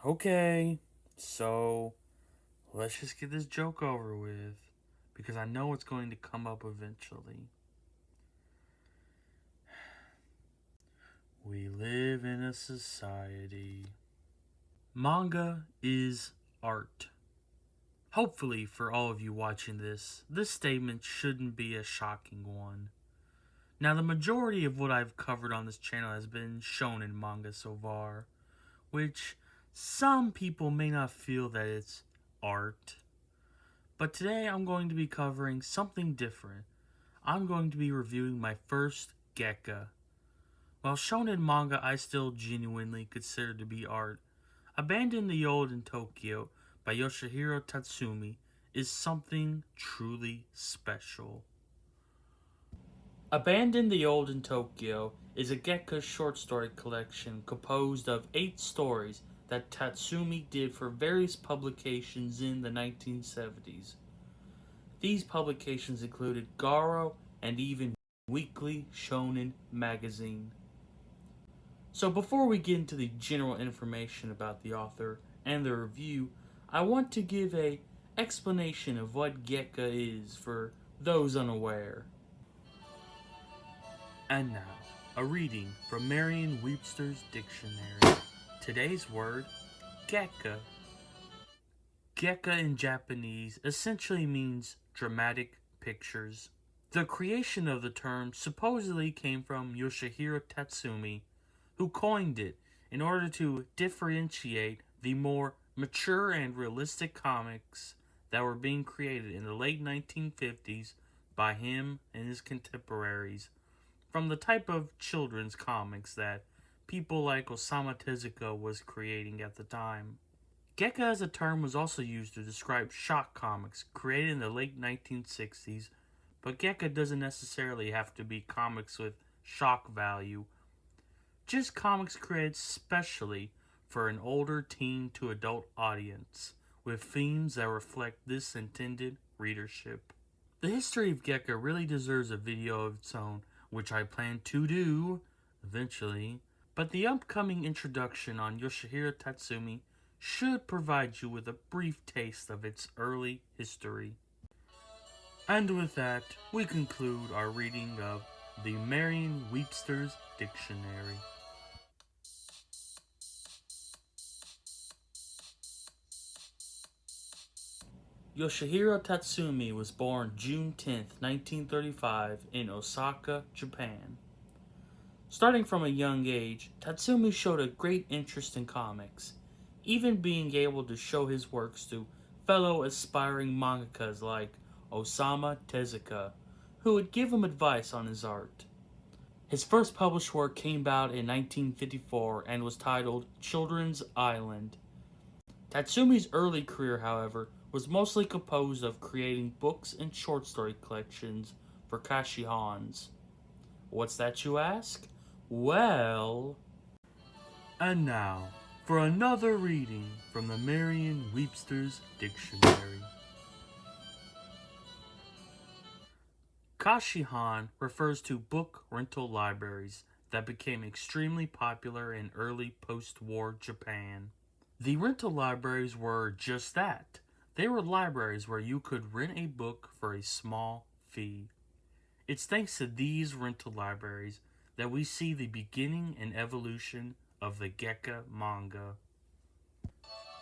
Okay, so let's just get this joke over with because I know it's going to come up eventually. We live in a society. Manga is art. Hopefully, for all of you watching this statement shouldn't be a shocking one. Now, the majority of what I've covered on this channel has been shonen manga so far, which some people may not feel that it's art. But today I'm going to be covering something different. I'm going to be reviewing my first Gecko. While shonen manga I still genuinely consider to be art, Abandon the Old in Tokyo by Yoshihiro Tatsumi is something truly special. Abandon the Old in Tokyo is a Gecko short story collection composed of 8 stories that Tatsumi did for various publications in the 1970s. These publications included Garo and even Weekly Shonen magazine. So before we get into the general information about the author and the review, I want to give a explanation of what Gecko is for those unaware. And now, a reading from Merriam-Webster's Dictionary. Today's word, Gecko. Gecko in Japanese essentially means dramatic pictures. The creation of the term supposedly came from Yoshihiro Tatsumi, who coined it in order to differentiate the more mature and realistic comics that were being created in the late 1950s by him and his contemporaries from the type of children's comics that people like Osamu Tezuka was creating at the time. Gecko as a term was also used to describe shock comics created in the late 1960s, but Gecko doesn't necessarily have to be comics with shock value. Just comics created specially for an older teen to adult audience, with themes that reflect this intended readership. The history of Gecko really deserves a video of its own, which I plan to do eventually, but the upcoming introduction on Yoshihiro Tatsumi should provide you with a brief taste of its early history. And with that, we conclude our reading of the Merriam-Webster's Dictionary. Yoshihiro Tatsumi was born June 10, 1935 in Osaka, Japan. Starting from a young age, Tatsumi showed a great interest in comics, even being able to show his works to fellow aspiring mangakas like Osamu Tezuka, who would give him advice on his art. His first published work came out in 1954 and was titled Children's Island. Tatsumi's early career, however, was mostly composed of creating books and short story collections for kashihans. What's that, you ask? Well... And now, for another reading from the Merriam-Webster's Dictionary. Kashihan refers to book rental libraries that became extremely popular in early post-war Japan. The rental libraries were just that. They were libraries where you could rent a book for a small fee. It's thanks to these rental libraries that we see the beginning and evolution of the Gecko manga.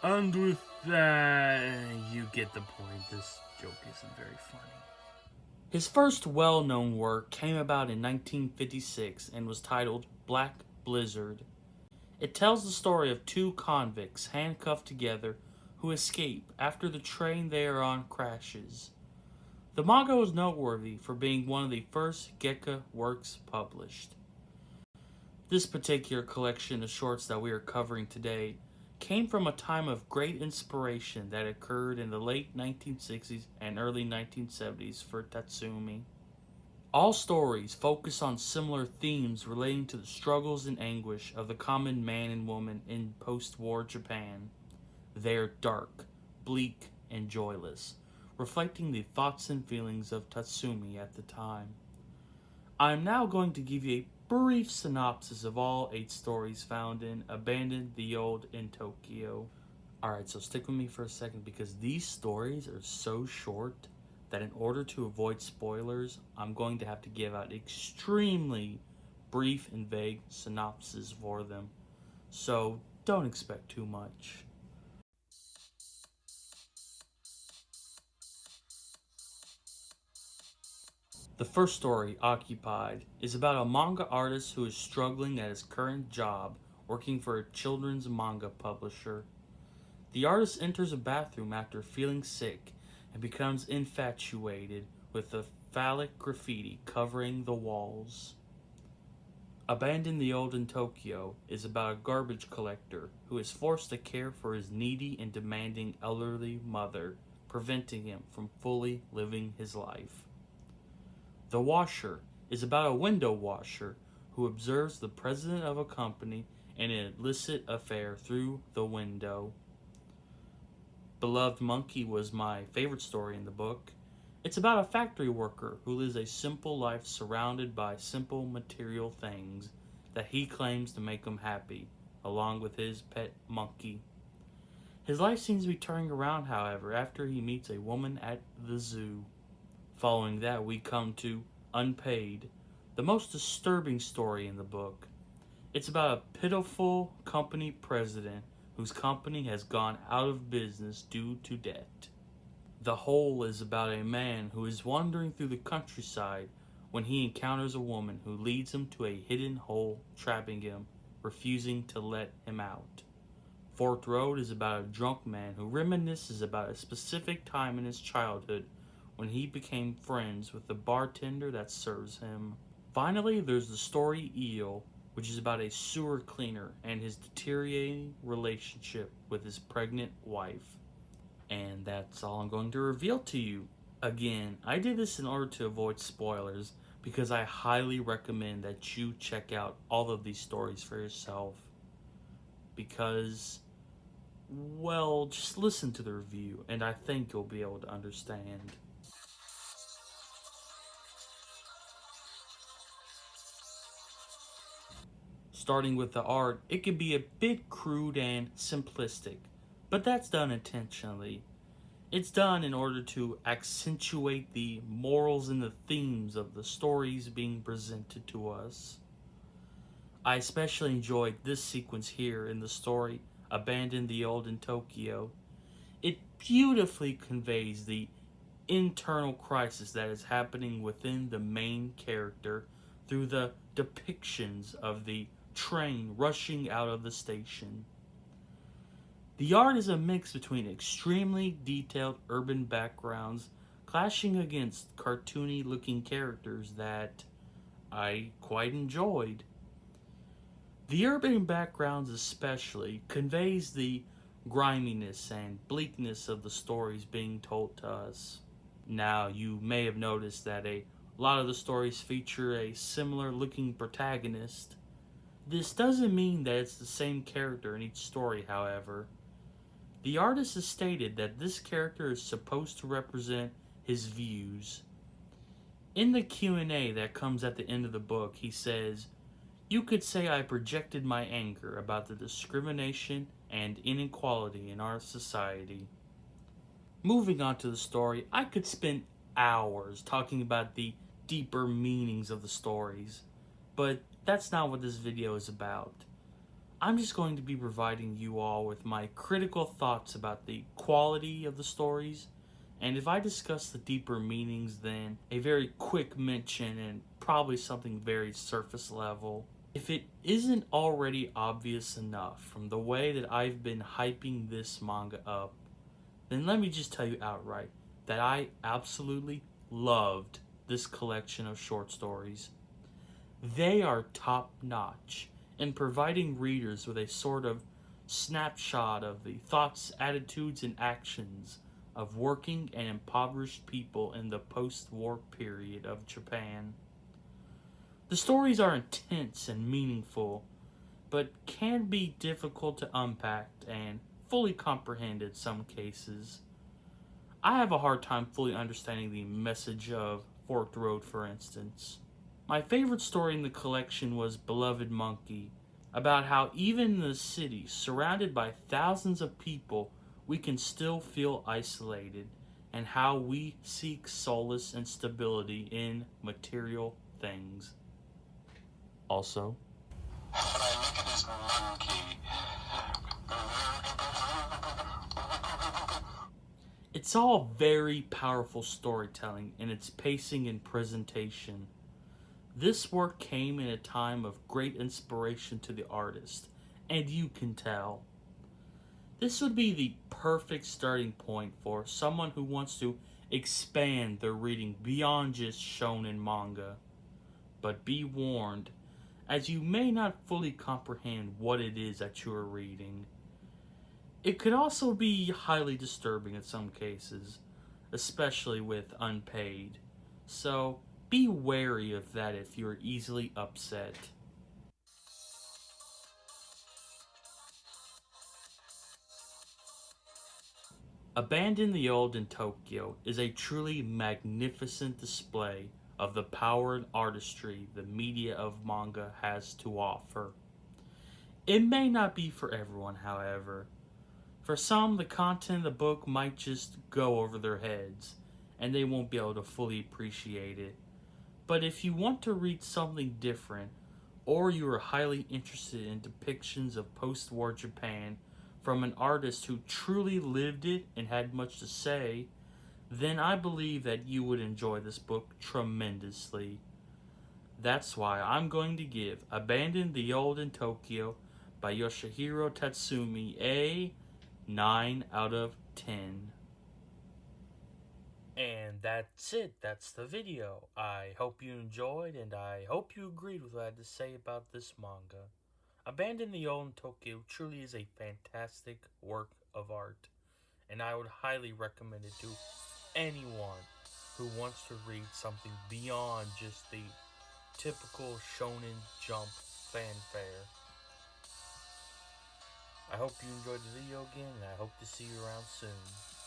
And with that, you get the point. This joke isn't very funny. His first well-known work came about in 1956 and was titled Black Blizzard. It tells the story of 2 convicts handcuffed together who escape after the train they are on crashes. The manga was noteworthy for being one of the first Gecko works published. This particular collection of shorts that we are covering today came from a time of great inspiration that occurred in the late 1960s and early 1970s for Tatsumi. All stories focus on similar themes relating to the struggles and anguish of the common man and woman in post-war Japan. They are dark, bleak, and joyless, reflecting the thoughts and feelings of Tatsumi at the time. I am now going to give you a brief synopsis of all 8 stories found in Abandoned the Old in Tokyo. Alright, so stick with me for a second because these stories are so short that in order to avoid spoilers, I'm going to have to give out extremely brief and vague synopses for them. So don't expect too much. The first story, Occupied, is about a manga artist who is struggling at his current job working for a children's manga publisher. The artist enters a bathroom after feeling sick and becomes infatuated with the phallic graffiti covering the walls. Abandoned the Old in Tokyo is about a garbage collector who is forced to care for his needy and demanding elderly mother, preventing him from fully living his life. The Washer is about a window washer who observes the president of a company in an illicit affair through the window. Beloved Monkey was my favorite story in the book. It's about a factory worker who lives a simple life surrounded by simple material things that he claims to make him happy, along with his pet monkey. His life seems to be turning around, however, after he meets a woman at the zoo. Following that, we come to Unpaid, the most disturbing story in the book. It's about a pitiful company president whose company has gone out of business due to debt. The Hole is about a man who is wandering through the countryside when he encounters a woman who leads him to a hidden hole, trapping him, refusing to let him out. Forked Road is about a drunk man who reminisces about a specific time in his childhood when he became friends with the bartender that serves him. Finally, there's the story Eel, which is about a sewer cleaner and his deteriorating relationship with his pregnant wife. And that's all I'm going to reveal to you. Again, I did this in order to avoid spoilers because I highly recommend that you check out all of these stories for yourself. Because, well, just listen to the review and I think you'll be able to understand. Starting with the art, it can be a bit crude and simplistic, but that's done intentionally. It's done in order to accentuate the morals and the themes of the stories being presented to us. I especially enjoyed this sequence here in the story, Abandoned the Old in Tokyo. It beautifully conveys the internal crisis that is happening within the main character through the depictions of the train rushing out of the station. The art is a mix between extremely detailed urban backgrounds clashing against cartoony looking characters that I quite enjoyed. The urban backgrounds especially conveys the griminess and bleakness of the stories being told to us. Now, you may have noticed that a lot of the stories feature a similar looking protagonist. This doesn't mean that it's the same character in each story, however. The artist has stated that this character is supposed to represent his views. In the Q&A that comes at the end of the book, he says, "You could say I projected my anger about the discrimination and inequality in our society." Moving on to the story, I could spend hours talking about the deeper meanings of the stories, but that's not what this video is about. I'm just going to be providing you all with my critical thoughts about the quality of the stories, and if I discuss the deeper meanings, then a very quick mention and probably something very surface level. If it isn't already obvious enough from the way that I've been hyping this manga up, then let me just tell you outright that I absolutely loved this collection of short stories. They are top-notch in providing readers with a sort of snapshot of the thoughts, attitudes, and actions of working and impoverished people in the post-war period of Japan. The stories are intense and meaningful, but can be difficult to unpack and fully comprehend in some cases. I have a hard time fully understanding the message of Forked Road, for instance. My favorite story in the collection was Beloved Monkey, about how even in the city, surrounded by thousands of people, we can still feel isolated, and how we seek solace and stability in material things. Also, When I look at this monkey, it's all very powerful storytelling in its pacing and presentation. This work came in a time of great inspiration to the artist, and you can tell. This would be the perfect starting point for someone who wants to expand their reading beyond just shonen manga. But be warned, as you may not fully comprehend what it is that you are reading. It could also be highly disturbing in some cases, especially with unpaid. So be wary of that if you're easily upset. Abandon the Old in Tokyo is a truly magnificent display of the power and artistry the media of manga has to offer. It may not be for everyone, however. For some, the content of the book might just go over their heads, and they won't be able to fully appreciate it. But if you want to read something different, or you are highly interested in depictions of post war Japan from an artist who truly lived it and had much to say, then I believe that you would enjoy this book tremendously. That's why I'm going to give Abandon the Old in Tokyo by Yoshihiro Tatsumi a 9 out of 10. And that's it. That's the video. I hope you enjoyed, and I hope you agreed with what I had to say about this manga. Abandon the Old in Tokyo truly is a fantastic work of art, and I would highly recommend it to anyone who wants to read something beyond just the typical Shonen Jump fanfare. I hope you enjoyed the video again, and I hope to see you around soon.